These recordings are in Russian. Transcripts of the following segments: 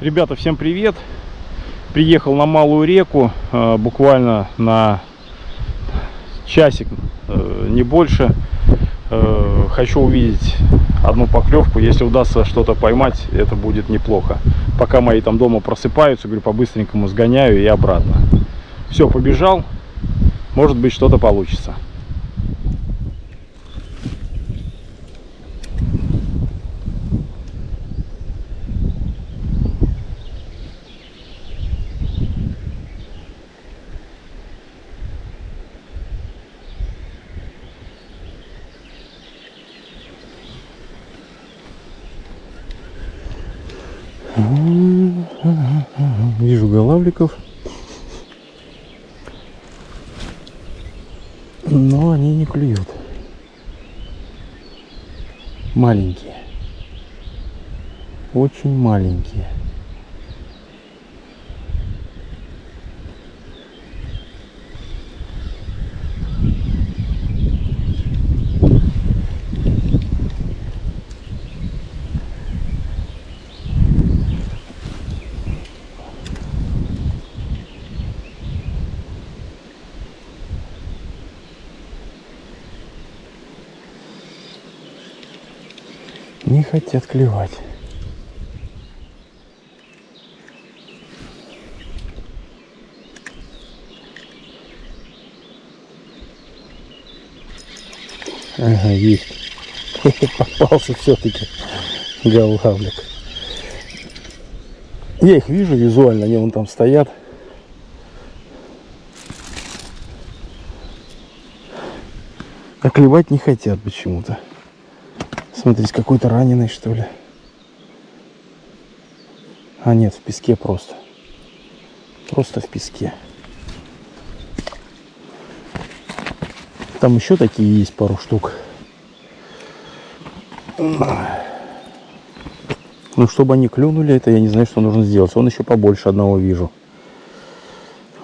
Ребята, всем привет! Приехал на Малую реку, буквально на часик, не больше. Хочу увидеть одну поклевку. Если удастся что-то поймать, это будет неплохо. Пока мои там дома просыпаются, говорю, по-быстренькому сгоняю и обратно. Все, побежал. Может быть, что-то получится. Вижу голавликов, но они не клюют. Маленькие, очень маленькие. Не хотят клевать. Ага, есть. Попался все-таки голавлик. Я их вижу визуально, они вон там стоят. А клевать не хотят почему-то. Смотрите, какой-то раненый, что ли. А нет, в песке просто. Просто в песке. Там еще такие есть, пару штук. Ну, чтобы они клюнули, это я не знаю, что нужно сделать. Он еще побольше одного вижу.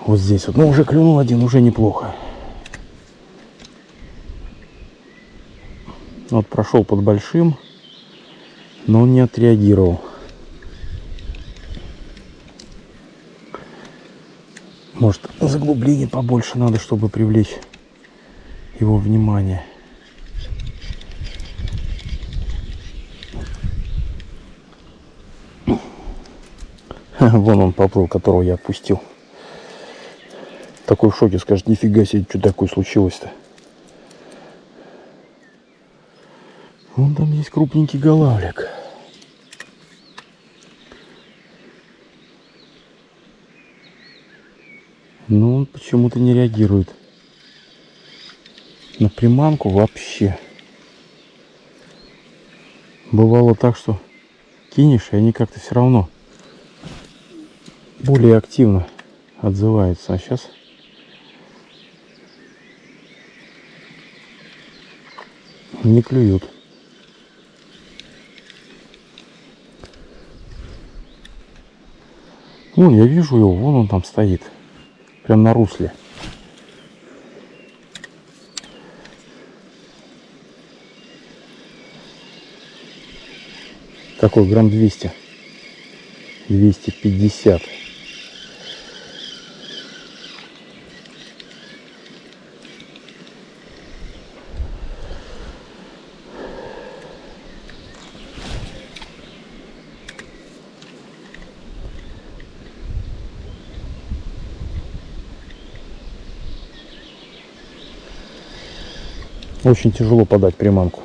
Вот здесь вот. Ну, уже клюнул один, уже неплохо. Вот прошел под большим, но он не отреагировал. Может, заглубление побольше надо, чтобы привлечь его внимание. Вон он поплыл, которого я отпустил. Такой в шоке, скажет, нифига себе, что такое случилось-то. Вон там есть крупненький голавлик. Но он почему-то не реагирует на приманку вообще. Бывало так, что кинешь, и они как-то все равно более активно отзываются. А сейчас не клюют. Вон, я вижу его, вон он там стоит. Прям на русле. Такой грамм 200. 250. Очень тяжело подать приманку.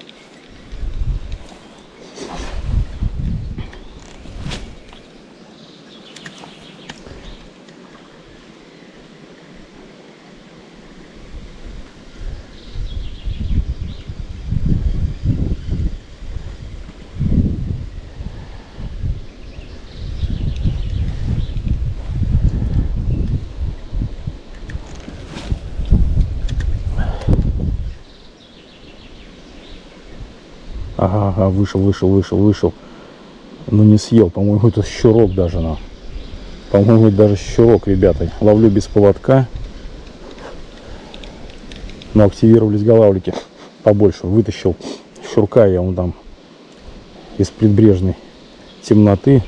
Ага, вышел. Но не съел. По-моему, это щурок даже. По-моему, это даже щурок, ребята. Ловлю без поводка. Но активировались голавлики побольше. Вытащил щурка я вон там из предбрежной темноты.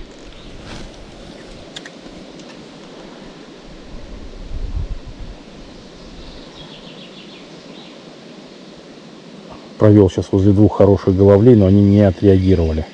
Провел сейчас возле двух хороших головлей, но они не отреагировали.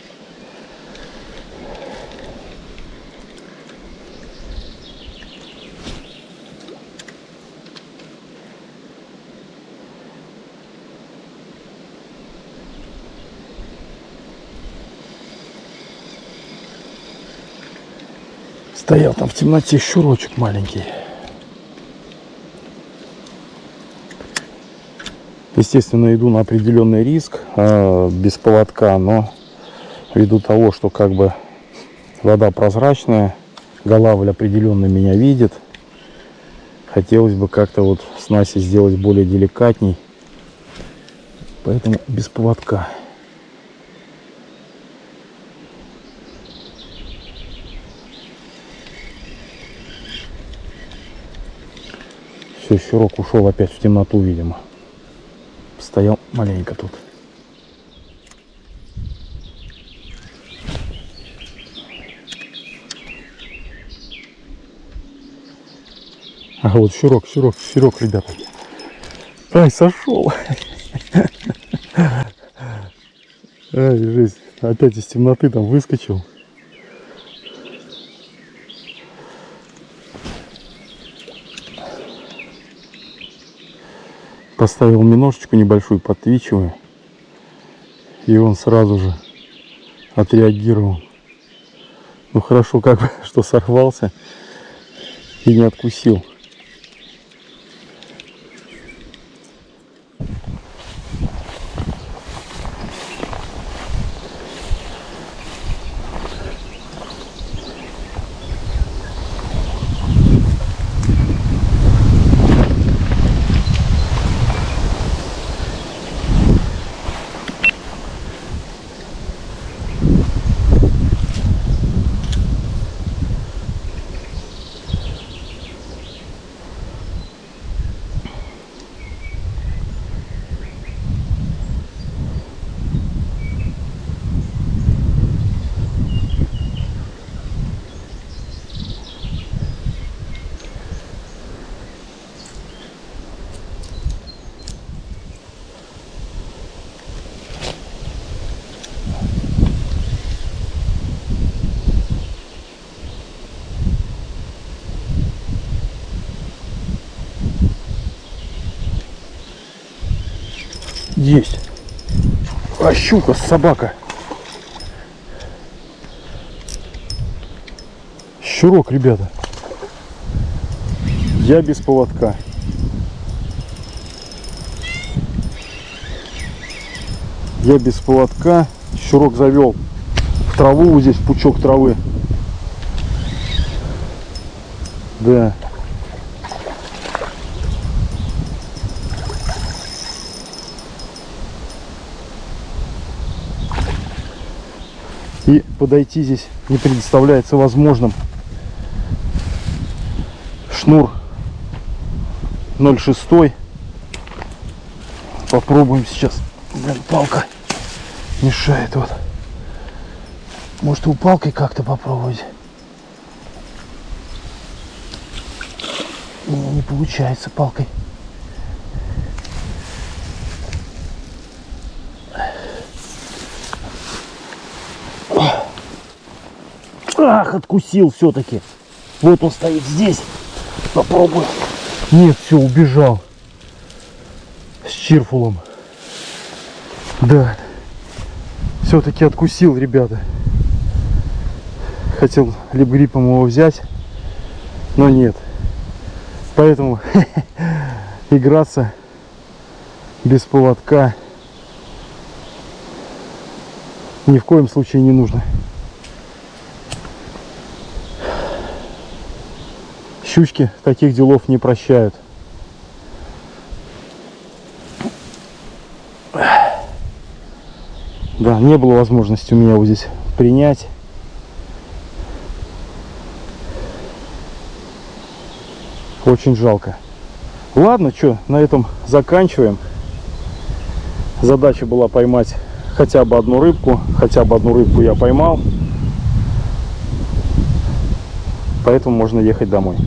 Стоял там в темноте щурочек маленький. Естественно, иду на определенный риск без поводка, но ввиду того, что как бы вода прозрачная, голавль определенно меня видит, хотелось бы как-то вот снасть сделать более деликатней, поэтому без поводка. Все, щурок ушел опять в темноту, видимо. Стоял маленько тут. А вот щурок, ребята. Ай, сошел. Ай, жесть. Опять из темноты там выскочил. Поставил миножечку небольшую, подтвичиваю, и он сразу же отреагировал. Ну хорошо, как бы, что сорвался и не откусил. Есть. А щука, собака. Щурок, ребята. Я без поводка. Я без поводка. Щурок завел в траву, вот здесь пучок травы. Да. И подойти здесь не представляется возможным. Шнур 0,6. Попробуем сейчас. Блин, палка мешает вот. Может, у палкой как-то попробовать. Не получается палкой. Ах, откусил все-таки. Вот он стоит здесь. Попробую. Нет, все, убежал. С чирфулом. Да. Все-таки откусил, ребята. Хотел либо гриппом его взять, но нет. Поэтому играться без поводка ни в коем случае не нужно. Щучки таких делов не прощают. Да, не было возможности у меня вот здесь принять. Очень жалко. Ладно, что, на этом заканчиваем. Задача была поймать хотя бы одну рыбку. Хотя бы одну рыбку я поймал. Поэтому можно ехать домой.